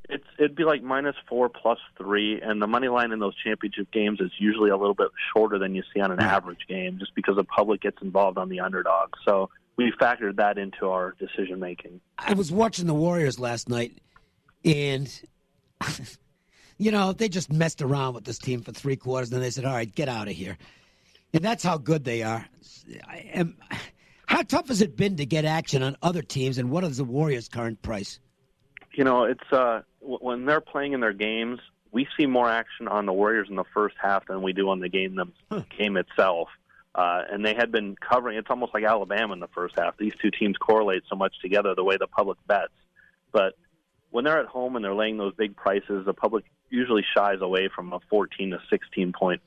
It'd be like -4 +3, and the money line in those championship games is usually a little bit shorter than you see on an average game, just because the public gets involved on the underdog. So we factored that into our decision making. I was watching the Warriors last night, and they just messed around with this team for 3 quarters, and then they said, "All right, get out of here." And that's how good they are. How tough has it been to get action on other teams, and what is the Warriors' current price? It's when they're playing in their games, we see more action on the Warriors in the first half than we do on the game itself. And they had been covering. It's almost like Alabama in the first half. These two teams correlate so much together the way the public bets. But when they're at home and they're laying those big prices, the public usually shies away from a 14 to 16 point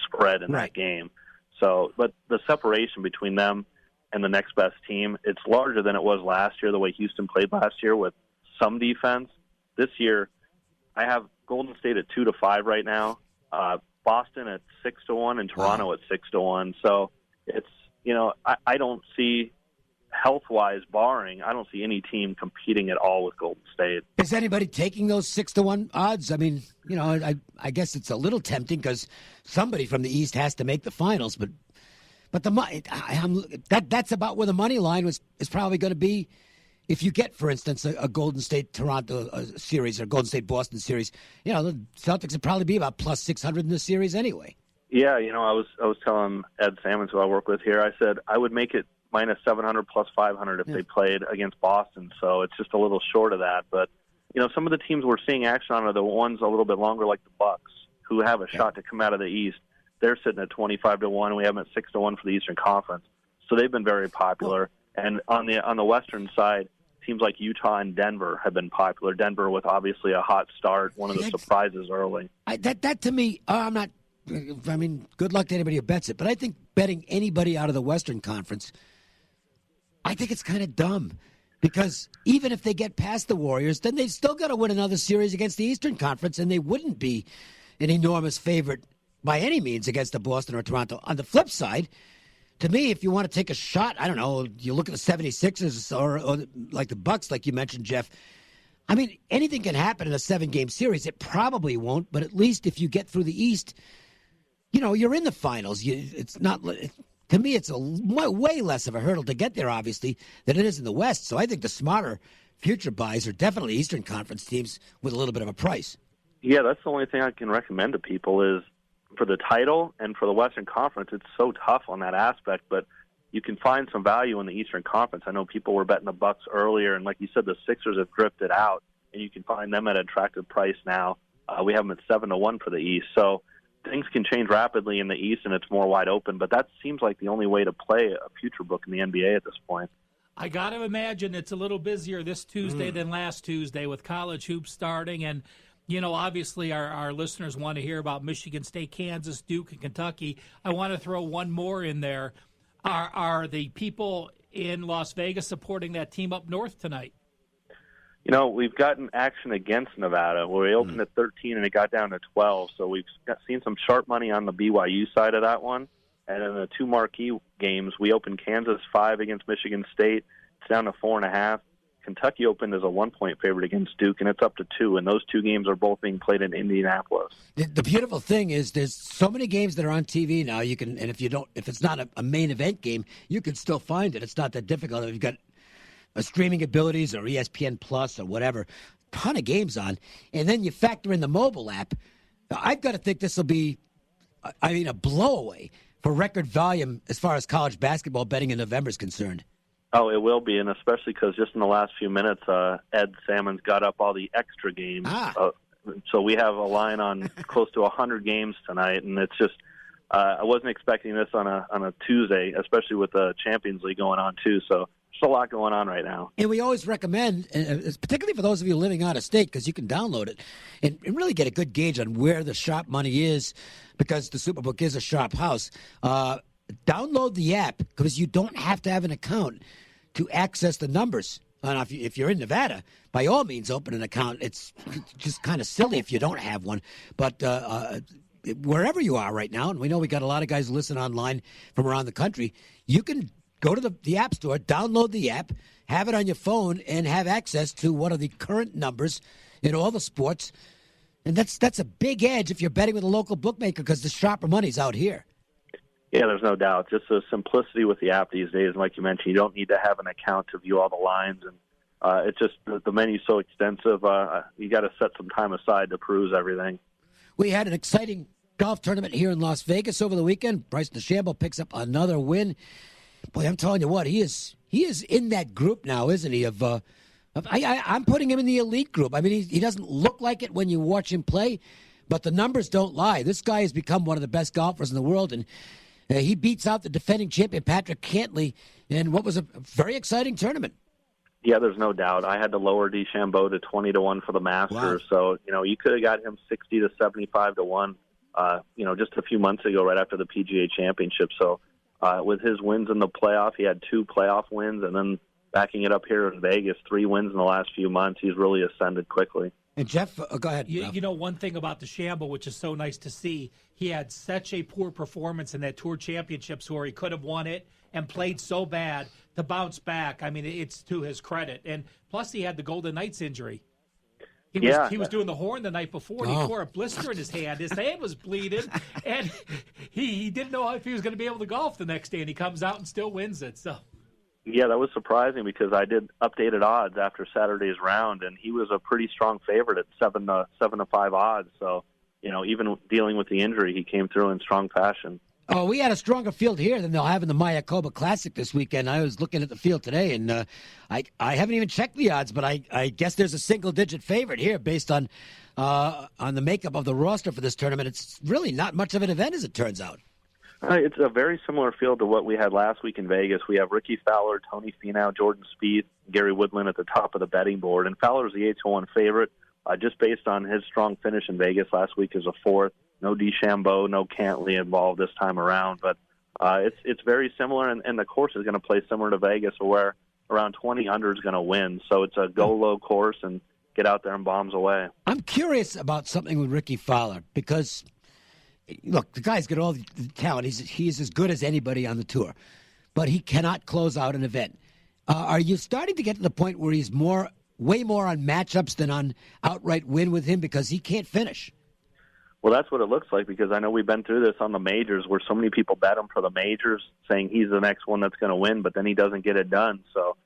spread in that game. So, but the separation between them and the next best team, it's larger than it was last year, the way Houston played last year with some defense. This year, I have Golden State at 2 to 5 right now, Boston at 6 to 1, and Toronto at 6 to 1. So it's I don't see, health-wise barring, I don't see any team competing at all with Golden State. Is anybody taking those 6 to 1 odds? I mean, I guess it's a little tempting because somebody from the East has to make the finals, but that's about where the money line is probably going to be. If you get, for instance, a Golden State-Toronto series or Golden State-Boston series, the Celtics would probably be about plus 600 in the series anyway. Yeah, I was telling Ed Salmons, who I work with here, I said I would make it -700 plus 500 if they played against Boston. So it's just a little short of that. But, some of the teams we're seeing action on are the ones a little bit longer, like the Bucks, who have a shot to come out of the East. They're sitting at 25 to 1. We have them at 6 to 1 for the Eastern Conference. So they've been very popular. And on the Western side, teams like Utah and Denver have been popular. Denver with obviously a hot start, one of the surprises early. That to me, I'm not. I mean, good luck to anybody who bets it, but I think betting anybody out of the Western Conference, I think it's kind of dumb, because even if they get past the Warriors, then they've still got to win another series against the Eastern Conference, and they wouldn't be an enormous favorite by any means against the Boston or Toronto. On the flip side, to me, if you want to take a shot, I don't know, you look at the 76ers or like the Bucks, like you mentioned, Jeff. I mean, anything can happen in a 7-game series. It probably won't, but at least if you get through the East, you're in the finals. It's not. To me, it's way less of a hurdle to get there, obviously, than it is in the West. So I think the smarter future buys are definitely Eastern Conference teams with a little bit of a price. Yeah, that's the only thing I can recommend to people is for the title and for the Western Conference, it's so tough on that aspect, but you can find some value in the Eastern Conference. I know people were betting the Bucks earlier, and like you said, the Sixers have drifted out, and you can find them at an attractive price now. We have them at 7 to 1 for the East. So things can change rapidly in the East, and it's more wide open, but that seems like the only way to play a future book in the NBA at this point. I got to imagine it's a little busier this Tuesday than last Tuesday with college hoops starting, and obviously our listeners want to hear about Michigan State, Kansas, Duke, and Kentucky. I want to throw one more in there. Are the people in Las Vegas supporting that team up north tonight? We've gotten action against Nevada where we opened at 13 and it got down to 12. So we've seen some sharp money on the BYU side of that one. And in the 2 marquee games, we opened Kansas 5 against Michigan State. It's down to 4.5. Kentucky opened as a 1-point favorite against Duke, and it's up to 2. And those 2 games are both being played in Indianapolis. The beautiful thing is there's so many games that are on TV now. You can, and if it's not a main event game, you can still find it. It's not that difficult. You've got streaming abilities or ESPN Plus or whatever, ton of games on, and then you factor in the mobile app. I've got to think this will be, a blowaway for record volume as far as college basketball betting in November is concerned. Oh, it will be, and especially because just in the last few minutes, Ed Salmons got up all the extra games. So we have a line on close to 100 games tonight, and it's just I wasn't expecting this on a Tuesday, especially with the Champions League going on too. So there's a lot going on right now. And we always recommend, particularly for those of you living out of state, because you can download it and really get a good gauge on where the sharp money is, because the Superbook is a sharp house. Download the app because you don't have to have an account to access the numbers. And if you're in Nevada, by all means, open an account. It's just kind of silly if you don't have one. But wherever you are right now, and we know we got a lot of guys who listen online from around the country, you can go to the App Store, download the app, have it on your phone, and have access to what are the current numbers in all the sports. And that's a big edge if you're betting with a local bookmaker because the sharper money's out here. Yeah, there's no doubt. Just the simplicity with the app these days. Like you mentioned, you don't need to have an account to view all the lines. And it's just the menu's so extensive. You got to set some time aside to peruse everything. We had an exciting golf tournament here in Las Vegas over the weekend. Bryson DeChambeau picks up another win. Boy, I'm telling you what, he is in that group now, isn't he? I'm putting him in the elite group. I mean, he doesn't look like it when you watch him play, but the numbers don't lie. This guy has become one of the best golfers in the world, and he beats out the defending champion Patrick Cantlay in what was a very exciting tournament. Yeah, there's no doubt. I had to lower DeChambeau to 20-1 for the Masters, Wow. So you could have got him 60 to 75-1. Just a few months ago, right after the PGA Championship. So, with his wins in the playoff, he had 2 playoff wins, and then backing it up here in Vegas, 3 wins in the last few months. He's really ascended quickly. And Jeff, go ahead. You know, one thing about DeChambeau, which is so nice to see, he had such a poor performance in that Tour Championships where he could have won it and played so bad to bounce back. I mean, it's to his credit. And plus, he had the Golden Knights injury. He was doing the horn the night before, and he tore a blister in his hand. His hand was bleeding, and he didn't know if he was going to be able to golf the next day, and he comes out and still wins it. So, yeah, that was surprising because I did updated odds after Saturday's round, and he was a pretty strong favorite at 7 to 5 odds. So, even dealing with the injury, he came through in strong fashion. Oh, we had a stronger field here than they'll have in the Mayakoba Classic this weekend. I was looking at the field today, and I haven't even checked the odds, but I guess there's a single-digit favorite here based on the makeup of the roster for this tournament. It's really not much of an event, as it turns out. It's a very similar field to what we had last week in Vegas. We have Ricky Fowler, Tony Finau, Jordan Spieth, Gary Woodland at the top of the betting board, and Fowler's the 8-1 favorite, just based on his strong finish in Vegas last week as a 4th. No DeChambeau, no Cantlay involved this time around, but it's very similar, and the course is going to play similar to Vegas, where around 20 under is going to win. So it's a go low course and get out there and bombs away. I'm curious about something with Ricky Fowler because, look, the guy's got all the talent. He's as good as anybody on the tour, but he cannot close out an event. Are you starting to get to the point where he's way more on matchups than on outright win with him because he can't finish? Well, that's what it looks like because I know we've been through this on the majors where so many people bet him for the majors saying he's the next one that's going to win, but then he doesn't get it done. So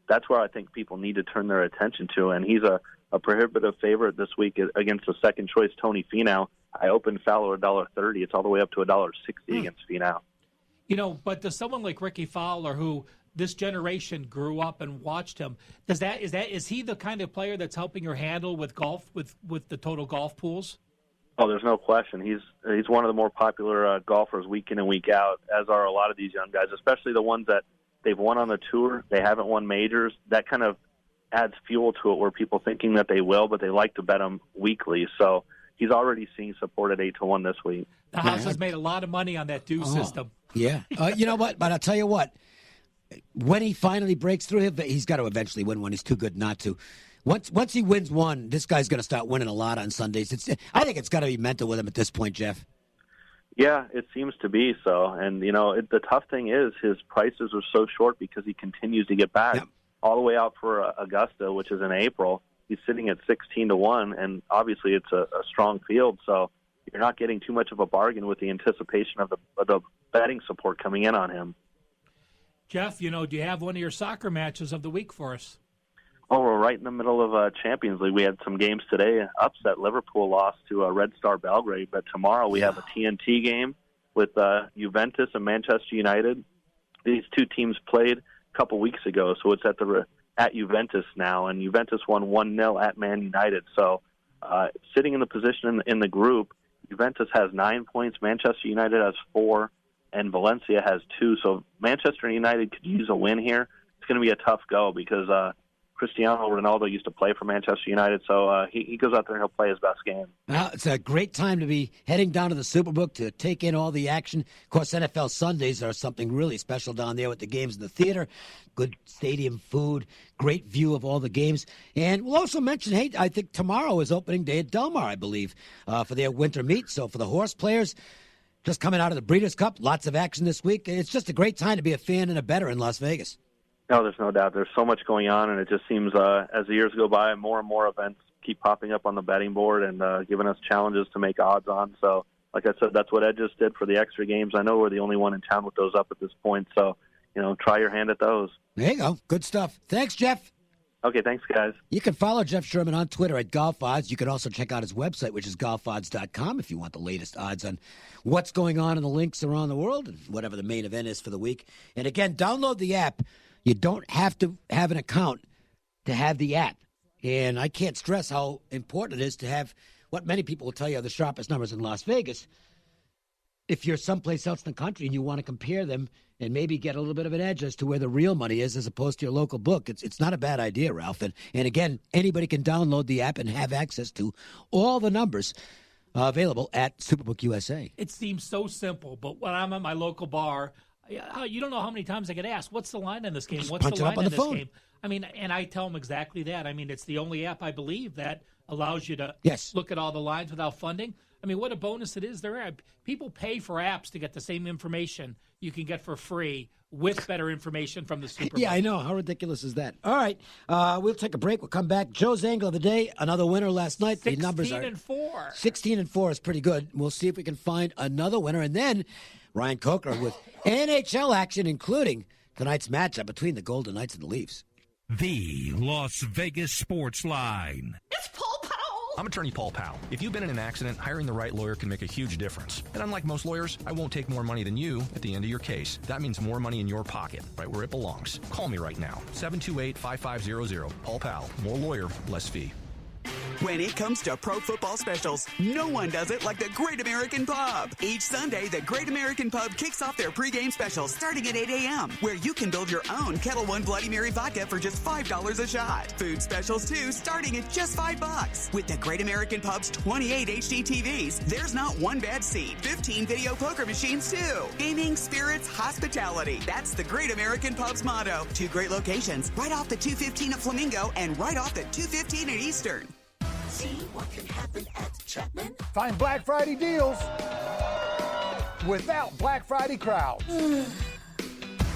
that's where I think people need to turn their attention to. And he's a prohibitive favorite this week against the second choice, Tony Finau. I opened Fowler $1.30. It's all the way up to $1.60 against Finau. But does someone like Ricky Fowler, who this generation grew up and watched him, is he the kind of player that's helping your handle with golf with the total golf pools? Oh, there's no question. He's one of the more popular golfers week in and week out, as are a lot of these young guys, especially the ones that they've won on the tour. They haven't won majors. That kind of adds fuel to it where people thinking that they will, but they like to bet him weekly. So he's already seeing support at 8-1 this week. The house has made a lot of money on that due system. Yeah. You know what? But I'll tell you what. When he finally breaks through, he's got to eventually win one. He's too good not to. Once he wins one, this guy's going to start winning a lot on Sundays. I think it's got to be mental with him at this point, Jeff. Yeah, it seems to be so. And, the tough thing is his prices are so short because he continues to get back all the way out for Augusta, which is in April. He's sitting at 16-1, and obviously it's a strong field. So you're not getting too much of a bargain with the anticipation of the betting support coming in on him. Jeff, do you have one of your soccer matches of the week for us? Oh, we're right in the middle of Champions League. We had some games today. Upset Liverpool lost to Red Star Belgrade, but tomorrow we have a TNT game with Juventus and Manchester United. These two teams played a couple weeks ago, so it's at Juventus now, and Juventus won 1-0 at Man United. So sitting in the position in the group, Juventus has 9 points, Manchester United has 4, and Valencia has 2. So Manchester United could use a win here. It's going to be a tough go because Cristiano Ronaldo used to play for Manchester United, so he goes out there and he'll play his best game. Well, it's a great time to be heading down to the Superbook to take in all the action. Of course, NFL Sundays are something really special down there with the games in the theater, good stadium food, great view of all the games. And we'll also mention, I think tomorrow is opening day at Del Mar, I believe, for their winter meet. So for the horse players, just coming out of the Breeders' Cup, lots of action this week. It's just a great time to be a fan and a bettor in Las Vegas. No, there's no doubt. There's so much going on, and it just seems as the years go by, more and more events keep popping up on the betting board and giving us challenges to make odds on. So, like I said, that's what Ed just did for the extra games. I know we're the only one in town with those up at this point. So, try your hand at those. There you go. Good stuff. Thanks, Jeff. Okay, thanks, guys. You can follow Jeff Sherman on Twitter at Golf Odds. You can also check out his website, which is golfodds.com, if you want the latest odds on what's going on in the links around the world and whatever the main event is for the week. And again, download the app. You don't have to have an account to have the app. And I can't stress how important it is to have what many people will tell you are the sharpest numbers in Las Vegas. If you're someplace else in the country and you want to compare them and maybe get a little bit of an edge as to where the real money is as opposed to your local book, it's not a bad idea, Ralph. And again, anybody can download the app and have access to all the numbers available at Superbook USA. It seems so simple, but when I'm at my local bar, you don't know how many times I get asked, what's the line in this game? What's the line in this game? I mean, and I tell them exactly that. I mean, it's the only app, I believe, that allows you to look at all the lines without funding. I mean, what a bonus it is. People pay for apps to get the same information you can get for free with better information from the Superbook. Yeah, I know. How ridiculous is that? All right, we'll take a break. We'll come back. Joe's angle of the day, another winner last night. The numbers are 16-4. 16-4 is pretty good. We'll see if we can find another winner. And then Ryan Coker with NHL action, including tonight's matchup between the Golden Knights and the Leafs. The Las Vegas Sportsline. It's Paul Powell. I'm attorney Paul Powell. If you've been in an accident, hiring the right lawyer can make a huge difference. And unlike most lawyers, I won't take more money than you at the end of your case. That means more money in your pocket, right where it belongs. Call me right now, 728-5500. Paul Powell. More lawyer, less fee. When it comes to pro football specials, no one does it like the Great American Pub. Each Sunday, the Great American Pub kicks off their pregame specials starting at 8 a.m., where you can build your own Kettle One Bloody Mary vodka for just $5 a shot. Food specials, too, starting at just $5. With the Great American Pub's 28 HD TVs, there's not one bad seat. 15 video poker machines, too. Gaming, spirits, hospitality. That's the Great American Pub's motto. 2 great locations, right off the 215 at Flamingo and right off the 215 at Eastern. See what can happen at Chapman. Find Black Friday deals without Black Friday crowds.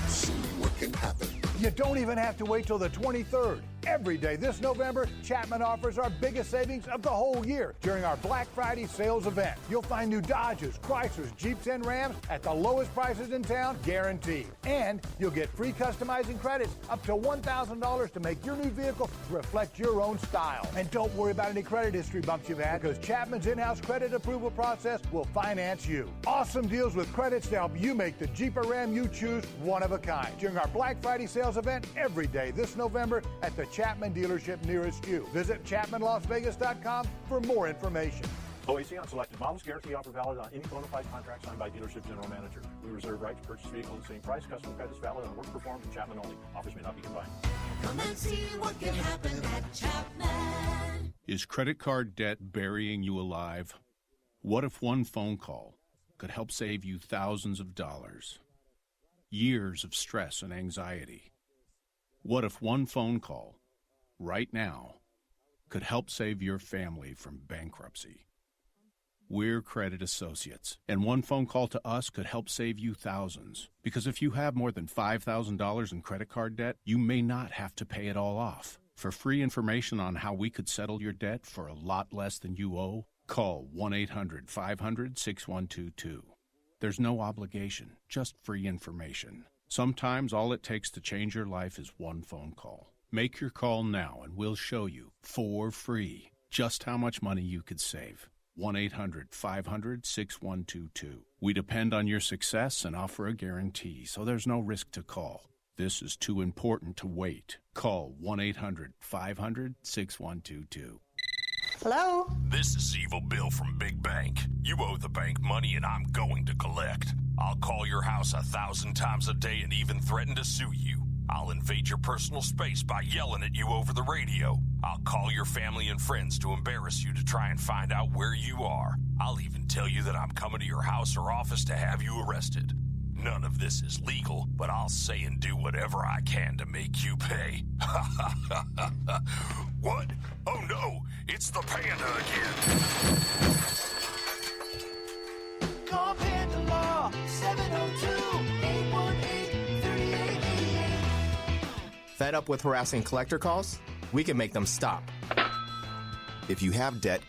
See what can happen. You don't even have to wait till the 23rd. Every day this November, Chapman offers our biggest savings of the whole year during our Black Friday sales event. You'll find new Dodges, Chryslers, Jeeps, and Rams at the lowest prices in town, guaranteed. And you'll get free customizing credits up to $1,000 to make your new vehicle reflect your own style. And don't worry about any credit history bumps you've had, because Chapman's in-house credit approval process will finance you. Awesome deals with credits to help you make the Jeep or Ram you choose one of a kind during our Black Friday sales event every day this November at the Chapman dealership nearest you. Visit ChapmanLasVegas.com for more information. OAC on selected models. Guarantee offer valid on any bona fide contract signed by dealership general manager. We reserve right to purchase vehicle at the same price. Customer credit is valid on work performed in Chapman only. Offers may not be combined. Come and see what can happen at Chapman. Is credit card debt burying you alive? What if one phone call could help save you thousands of dollars? Years of stress and anxiety. What if one phone call, right now, could help save your family from bankruptcy? We're Credit Associates, and one phone call to us could help save you thousands. Because if you have more than $5,000 in credit card debt, you may not have to pay it all off. For free information on how we could settle your debt for a lot less than you owe, call 1-800-500-6122. There's no obligation, just free information. Sometimes all it takes to change your life is one phone call. Make your call now and we'll show you, for free, just how much money you could save. 1-800-500-6122. We depend on your success and offer a guarantee, so there's no risk to call. This is too important to wait. Call 1-800-500-6122. Hello? This is Evil Bill from Big Bank. You owe the bank money and I'm going to collect. I'll call your house 1,000 times a day and even threaten to sue you. I'll invade your personal space by yelling at you over the radio. I'll call your family and friends to embarrass you to try and find out where you are. I'll even tell you that I'm coming to your house or office to have you arrested. None of this is legal, but I'll say and do whatever I can to make you pay. What? Oh no, it's the Panda again. Call Panda Law 702-818-3888. Fed up with harassing collector calls? We can make them stop. If you have debt,